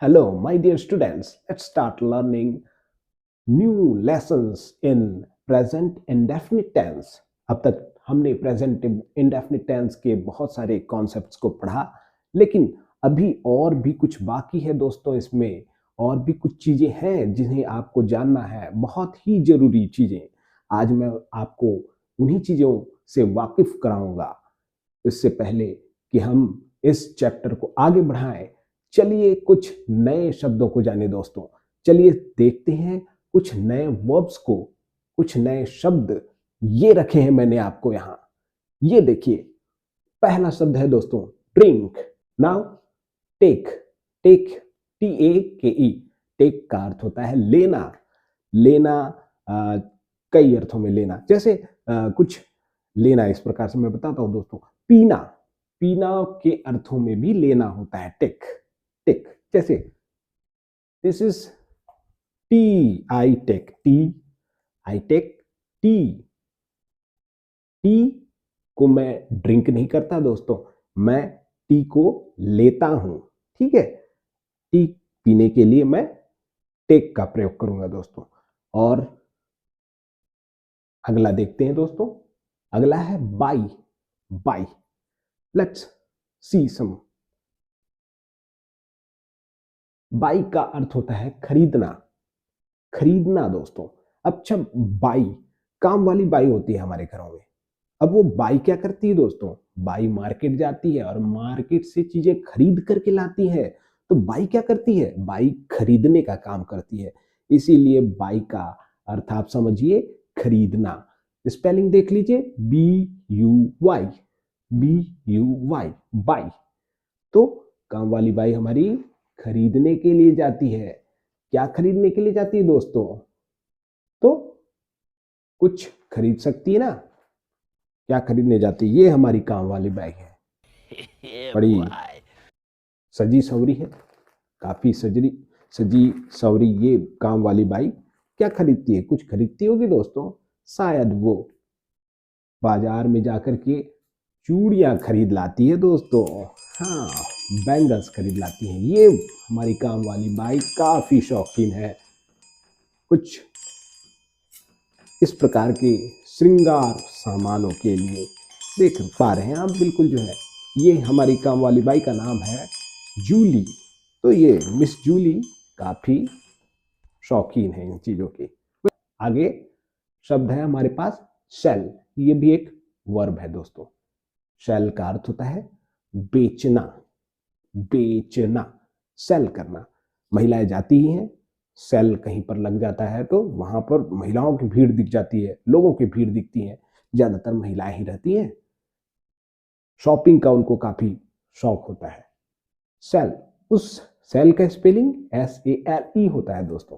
Hello, my dear students. Let's start learning new lessons in present indefinite tense. अब तक हमने present indefinite tense के बहुत सारे कॉन्सेप्ट्स को पढ़ा, लेकिन अभी और भी कुछ बाकी है दोस्तों। इसमें और भी कुछ चीजें हैं जिन्हें आपको जानना है, बहुत ही जरूरी चीजें। आज मैं आपको उन्हीं चीजों से वाकिफ कराऊंगा। इससे पहले कि हम इस चैप्टर को आगे बढ़ाएं, चलिए कुछ नए शब्दों को जाने दोस्तों। चलिए देखते हैं कुछ नए वर्ब्स को, कुछ नए शब्द ये रखे हैं मैंने आपको यहाँ। ये देखिए, पहला शब्द है दोस्तों drink. Now take. Take, TAKE। Take का अर्थ होता है लेना। लेना कई अर्थों में लेना, जैसे कुछ लेना इस प्रकार से मैं बताता हूं दोस्तों। पीना, पीना के अर्थों में भी लेना होता है टेक। टेक जैसे this is tea, I take tea, I take tea. Tea को मैं ड्रिंक नहीं करता दोस्तों, मैं टी को लेता हूं। ठीक है, टी पीने के लिए मैं टेक का प्रयोग करूंगा दोस्तों। और अगला देखते हैं दोस्तों। अगला है buy. Buy, let's see some. Buy का अर्थ होता है खरीदना। खरीदना दोस्तों। अच्छा, बाई, काम वाली बाई होती है हमारे घरों में। अब वो बाई क्या करती है दोस्तों? बाई मार्केट जाती है और मार्केट से चीजें खरीद करके लाती है। तो बाई क्या करती है? बाई खरीदने का काम करती है। इसीलिए बाई का अर्थ आप समझिए खरीदना। स्पेलिंग देख लीजिए, BUY। BUY, by. तो काम वाली बाई हमारी खरीदने के लिए जाती है। क्या खरीदने के लिए जाती है दोस्तों? तो कुछ खरीद सकती है ना। क्या खरीदने जाती है? ये हमारी काम वाली बाई है। बड़ी सजी सवरी है, काफी सजी सवरी ये काम वाली बाई क्या खरीदती है? कुछ खरीदती होगी दोस्तों। शायद वो बाजार में जाकर के चूड़ियां खरीद लाती है दोस्तों। हाँ, बैंगल्स खरीद लाती है। ये हमारी काम वाली बाई काफी शौकीन है। कुछ इस प्रकार के श्रृंगार सामानों के लिए देख पा रहे हैं आप, बिल्कुल जो है ये हमारी काम वाली बाई का नाम है जूली। तो ये मिस जूली काफी शौकीन है इन चीजों की। आगे शब्द है हमारे पास सेल। ये भी एक वर्ब है दोस्तों। सेल का अर्थ होता है बेचना। बेचना, सेल करना। महिलाएं जाती ही हैं, सेल कहीं पर लग जाता है तो वहां पर महिलाओं की भीड़ दिख जाती है, लोगों की भीड़ दिखती है। ज्यादातर महिलाएं ही रहती हैं। शॉपिंग का उनको काफी शौक होता है। सेल, उस सेल का स्पेलिंग SALE होता है दोस्तों।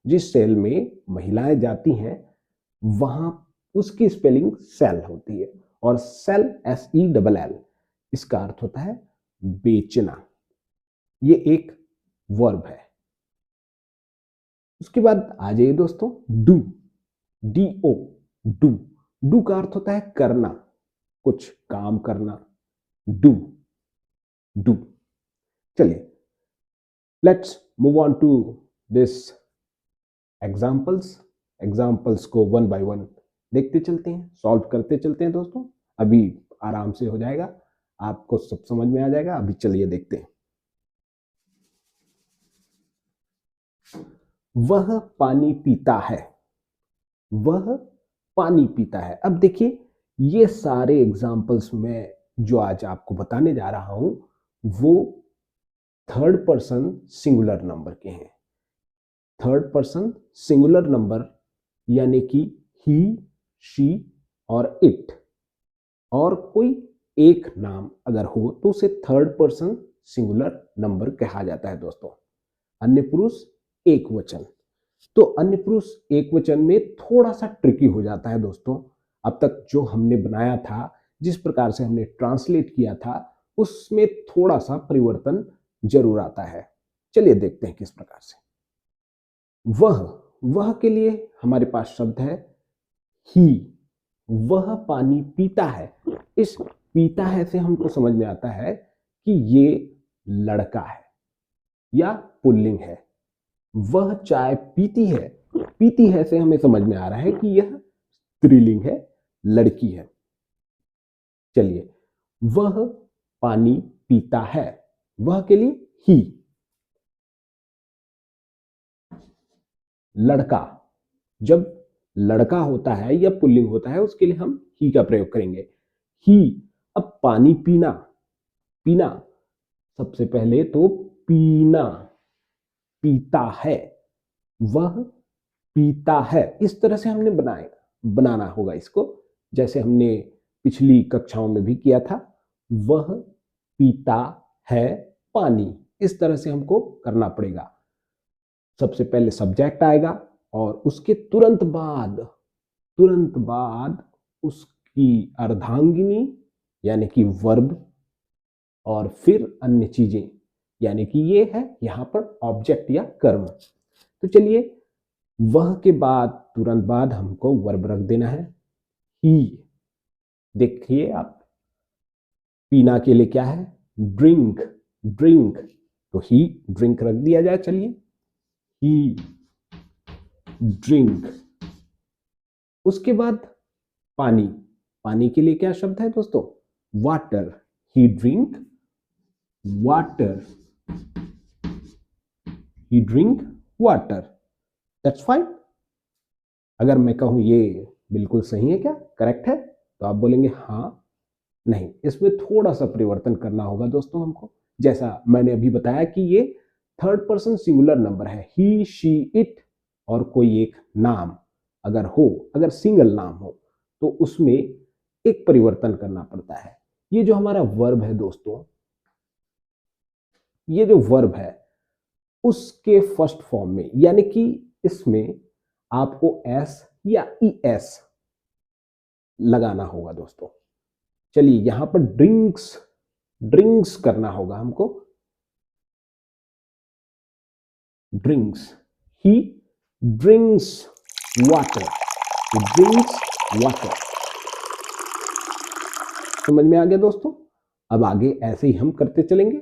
जिस सेल में महिलाएं जाती हैं वहां उसकी स्पेलिंग सेल होती है। और सेल SELL, इसका अर्थ होता है बेचना। ये एक वर्ब है। उसके बाद आ जाइए दोस्तों डू। DO, do. डू का अर्थ होता है करना, कुछ काम करना। Do, do. चलिए, let's move on to this examples. Examples को वन बाय वन देखते चलते हैं, सॉल्व करते चलते हैं दोस्तों। अभी आराम से हो जाएगा, आपको सब समझ में आ जाएगा। अभी चलिए देखते हैं। वह पानी पीता है। वह पानी पीता है। अब देखिए, ये सारे एग्जाम्पल्स में जो आज आपको बताने जा रहा हूं वो थर्ड पर्सन सिंगुलर नंबर के हैं। थर्ड पर्सन सिंगुलर नंबर यानी कि ही, शी और इट, और कोई एक नाम अगर हो तो उसे थर्ड पर्सन सिंगुलर नंबर कहा जाता है दोस्तों। अन्य पुरुष एक वचन। तो अन्य पुरुष एक वचन में थोड़ा सा ट्रिकी हो जाता है दोस्तों। अब तक जो हमने बनाया था, जिस प्रकार से हमने ट्रांसलेट किया था, उसमें थोड़ा सा परिवर्तन जरूर आता है। चलिए देखते हैं किस प्रकार से। वह के लिए हमारे पास शब्द है ही। वह पानी पीता है। इस पीता है से हमको समझ में आता है कि ये लड़का है या पुल्लिंग है। वह चाय पीती है, पीती है से हमें समझ में आ रहा है कि यह स्त्रीलिंग है, लड़की है। चलिए, वह पानी पीता है, वह के लिए ही। लड़का, जब लड़का होता है या पुल्लिंग होता है उसके लिए हम ही का प्रयोग करेंगे, ही। अब पानी पीना, पीना सबसे पहले तो पीना, पीता है, वह पीता है, इस तरह से हमने बनाना होगा इसको, जैसे हमने पिछली कक्षाओं में भी किया था। वह पीता है पानी, इस तरह से हमको करना पड़ेगा। सबसे पहले सब्जेक्ट आएगा और उसके तुरंत बाद उसकी अर्धांगिनी यानी कि वर्ब, और फिर अन्य चीजें, यानी कि ये है यहां पर ऑब्जेक्ट या कर्म। तो चलिए, वह के बाद तुरंत बाद हमको वर्ब रख देना है, ही। देखिए आप, पीना के लिए क्या है, ड्रिंक, ड्रिंक, तो ही ड्रिंक रख दिया जाए। चलिए, ही ड्रिंक। उसके बाद पानी, पानी के लिए क्या शब्द है दोस्तों, water, he drink water, he drink water, that's fine. अगर मैं कहूं ये बिल्कुल सही है, क्या करेक्ट है, तो आप बोलेंगे हाँ, नहीं, इसमें थोड़ा सा परिवर्तन करना होगा दोस्तों हमको। जैसा मैंने अभी बताया कि ये थर्ड पर्सन सिंगुलर नंबर है, ही शी इट, और कोई एक नाम अगर हो, अगर सिंगल नाम हो तो उसमें एक परिवर्तन करना पड़ता है। ये जो हमारा वर्ब है दोस्तों, ये जो वर्ब है उसके फर्स्ट फॉर्म में, यानी कि इसमें आपको एस या ई एस लगाना होगा दोस्तों। चलिए, यहां पर ड्रिंक्स, ड्रिंक्स करना होगा हमको, ड्रिंक्स, ही ड्रिंक्स वाटर, ड्रिंक्स वाटर। समझ में आ गया दोस्तों। अब आगे ऐसे ही हम करते चलेंगे,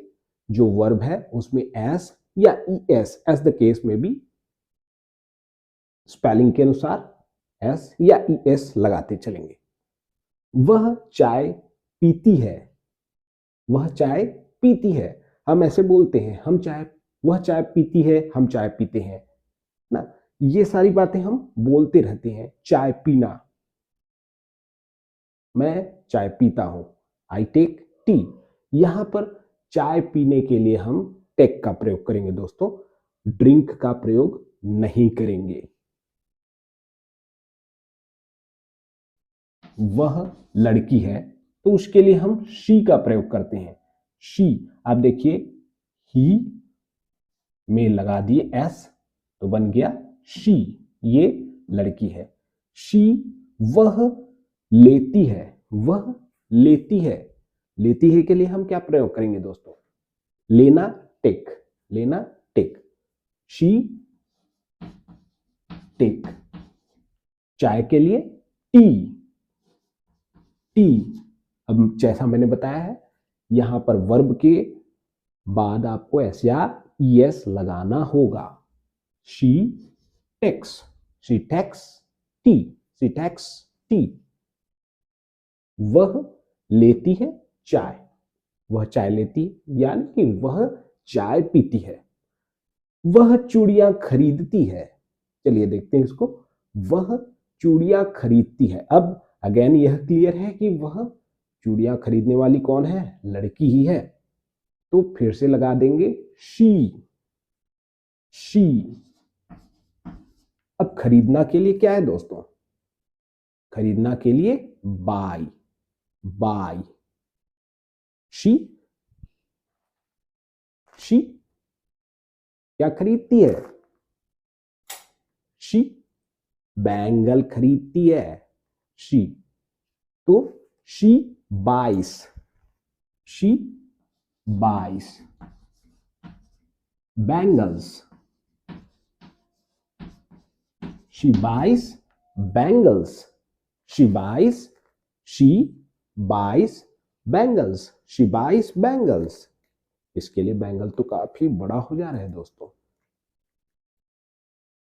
जो वर्ब है उसमें एस या E S, S the case में भी स्पेलिंग के अनुसार एस या ई एस लगाते चलेंगे। वह चाय पीती है, वह चाय पीती है, हम ऐसे बोलते हैं, हम चाय, वह चाय पीती है, हम चाय पीते हैं ना, ये सारी बातें हम बोलते रहते हैं। चाय पीना, मैं चाय पीता हूं, आई टेक टी। यहां पर चाय पीने के लिए हम टेक का प्रयोग करेंगे दोस्तों, ड्रिंक का प्रयोग नहीं करेंगे। वह लड़की है तो उसके लिए हम शी का प्रयोग करते हैं, शी। आप देखिए, ही में लगा दिए एस तो बन गया शी, ये लड़की है। शी वह लेती है, वह लेती है, लेती है के लिए हम क्या प्रयोग करेंगे दोस्तों, लेना, टेक, लेना, टेक, शी टेक। चाय के लिए टी, टी। अब जैसा मैंने बताया है, यहां पर वर्ब के बाद आपको एस या ई एस लगाना होगा। She takes, she takes tea, she takes tea. वह लेती है चाय, वह चाय लेती है, यानी कि वह चाय पीती है। वह चूड़ियां खरीदती है, चलिए देखते हैं इसको, वह चूड़ियां खरीदती है। अब अगेन यह क्लियर है कि वह चूड़ियां खरीदने वाली कौन है, लड़की ही है, तो फिर से लगा देंगे शी, शी। अब खरीदना के लिए क्या है दोस्तों, खरीदना के लिए बाय, बाय, शी, शी क्या खरीदती है, शी बैंगल खरीदती है, शी, तो शी बाइस, शी बाइस बैंगल्स, शी बाइस बैंगल्स, शी बाइस, शी बाइस बैंगल्स, शी बाइस बैंगल्स। इसके लिए बैंगल तो काफी बड़ा हो जा रहा है दोस्तों,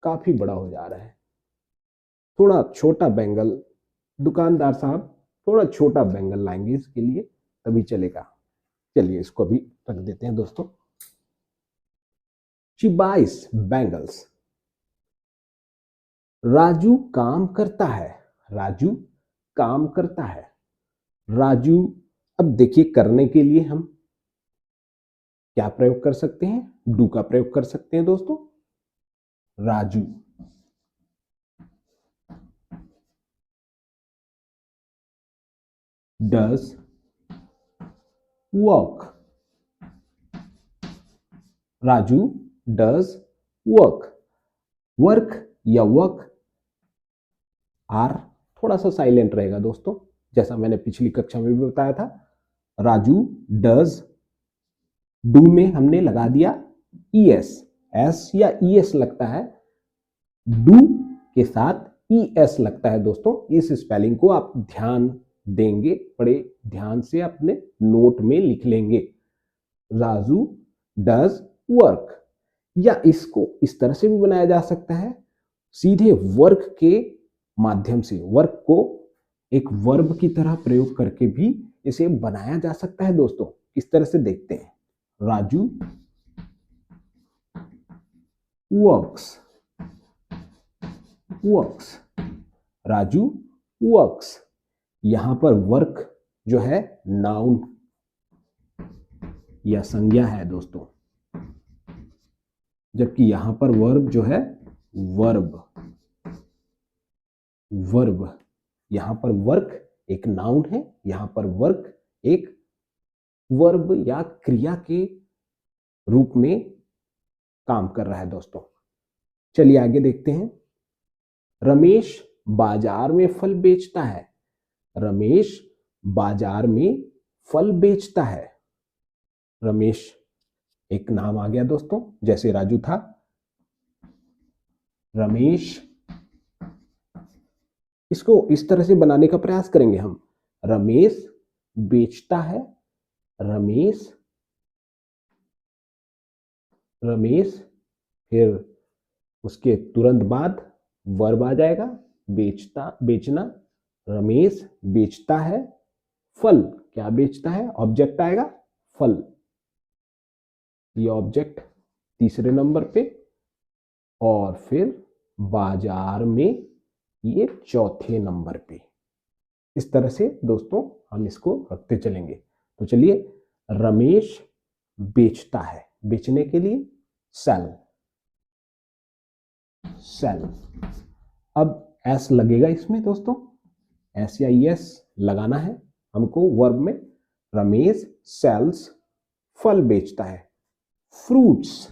काफी बड़ा हो जा रहा है। थोड़ा छोटा बैंगल, दुकानदार साहब थोड़ा छोटा बैंगल लाएंगे इसके लिए, तभी चलेगा। चलिए इसको भी रख देते हैं दोस्तों। शी बाइस बैंगल्स। राजू काम करता है, राजू काम करता है। राजू, अब देखिए करने के लिए हम क्या प्रयोग कर सकते हैं, डू का प्रयोग कर सकते हैं दोस्तों। Raju does work, Raju does work. Work या वर्क आर थोड़ा सा साइलेंट रहेगा दोस्तों, जैसा मैंने पिछली कक्षा में भी बताया था। राजू डज, डू में हमने लगा दिया ईएस, एस या ईएस लगता है, डू के साथ ईएस लगता है दोस्तों। इस स्पेलिंग को आप ध्यान देंगे, बड़े ध्यान से अपने नोट में लिख लेंगे। Raju does work. या इसको इस तरह से भी बनाया जा सकता है, सीधे वर्क के माध्यम से, वर्क को एक वर्ब की तरह प्रयोग करके भी इसे बनाया जा सकता है दोस्तों। इस तरह से देखते हैं, Raju works, works, Raju works. यहां पर वर्क जो है नाउन या संज्ञा है दोस्तों, जबकि यहां पर वर्ब जो है वर्ब, वर्ब। यहां पर वर्क एक नाउन है, यहां पर वर्क एक वर्ब या क्रिया के रूप में काम कर रहा है दोस्तों। चलिए आगे देखते हैं। रमेश बाजार में फल बेचता है, रमेश बाजार में फल बेचता है। रमेश एक नाम आ गया दोस्तों, जैसे राजू था। रमेश, इसको इस तरह से बनाने का प्रयास करेंगे हम। रमेश बेचता है, रमेश, रमेश, फिर उसके तुरंत बाद वर्ब आ जाएगा, बेचता, बेचना। रमेश बेचता है फल, क्या बेचता है, ऑब्जेक्ट आएगा फल, ये ऑब्जेक्ट तीसरे नंबर पे, और फिर बाजार में ये चौथे नंबर पे। इस तरह से दोस्तों हम इसको रखते चलेंगे। तो चलिए, रमेश बेचता है, बेचने के लिए सेल, सेल। अब एस लगेगा इसमें दोस्तों, एस या एस लगाना है हमको वर्ब में। रमेश सेल्स, फल बेचता है, फ्रूट्स,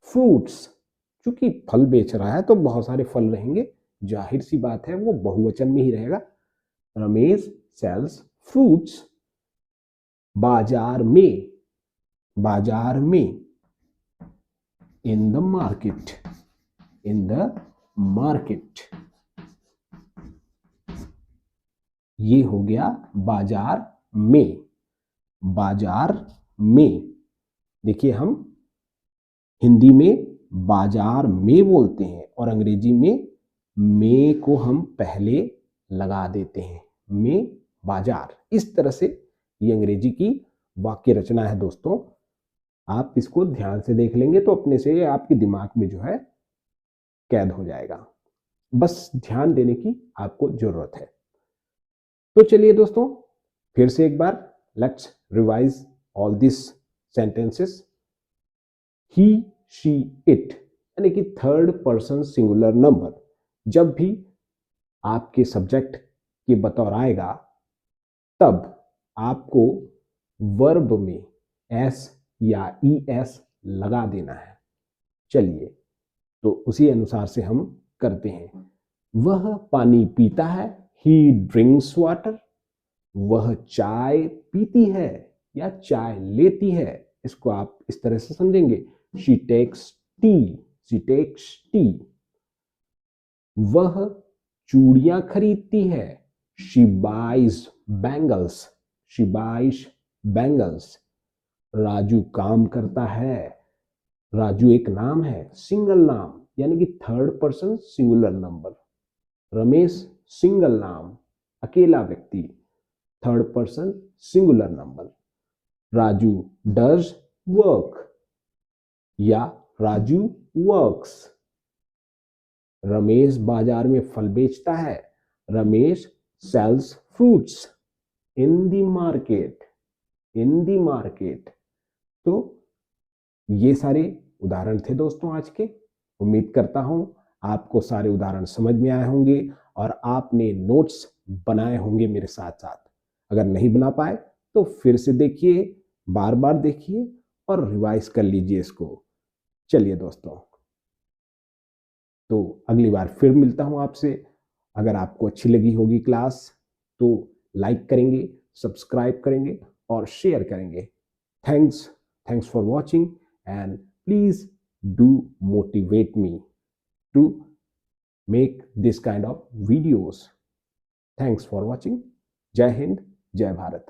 फ्रूट्स। क्योंकि फल बेच रहा है तो बहुत सारे फल रहेंगे, जाहिर सी बात है वो बहुवचन में ही रहेगा। रमेश सेल्स फ्रूट्स बाजार में, बाजार में, इन the market, in the market. ये हो गया बाजार में, बाजार में। देखिए हम हिंदी में बाजार में बोलते हैं और अंग्रेजी में को हम पहले लगा देते हैं, में बाजार। इस तरह से ये अंग्रेजी की वाक्य रचना है दोस्तों। आप इसको ध्यान से देख लेंगे तो अपने से आपके दिमाग में जो है कैद हो जाएगा, बस ध्यान देने की आपको जरूरत है। तो चलिए दोस्तों फिर से एक बार let's revise all this sentences. He, she, it, यानी कि थर्ड पर्सन सिंगुलर नंबर जब भी आपके सब्जेक्ट के बतौर आएगा तब आपको वर्ब में एस या ई एस लगा देना है। चलिए तो उसी अनुसार से हम करते हैं। वह पानी पीता है, ही ड्रिंक्स वाटर। वह चाय पीती है या चाय लेती है, इसको आप इस तरह से समझेंगे, she takes tea, she takes tea. वह चूड़ियां खरीदती है, she buys bangles, she buys bangles. Raju काम करता है, राजू एक नाम है, सिंगल नाम यानी कि third person singular number. Ramesh single नाम, अकेला व्यक्ति, third person singular number. Raju does work या राजू वर्क्स। रमेश बाजार में फल बेचता है, Ramesh sells fruits in the market, in the market. तो ये सारे उदाहरण थे दोस्तों आज के। उम्मीद करता हूं आपको सारे उदाहरण समझ में आए होंगे और आपने नोट्स बनाए होंगे मेरे साथ साथ। अगर नहीं बना पाए तो फिर से देखिए, बार बार देखिए और रिवाइज कर लीजिए इसको। चलिए दोस्तों, तो अगली बार फिर मिलता हूं आपसे। अगर आपको अच्छी लगी होगी क्लास तो लाइक करेंगे, सब्सक्राइब करेंगे और शेयर करेंगे। Thanks for watching and please do motivate me to make this kind of videos. Thanks for watching. Jai Hind, Jai Bharat.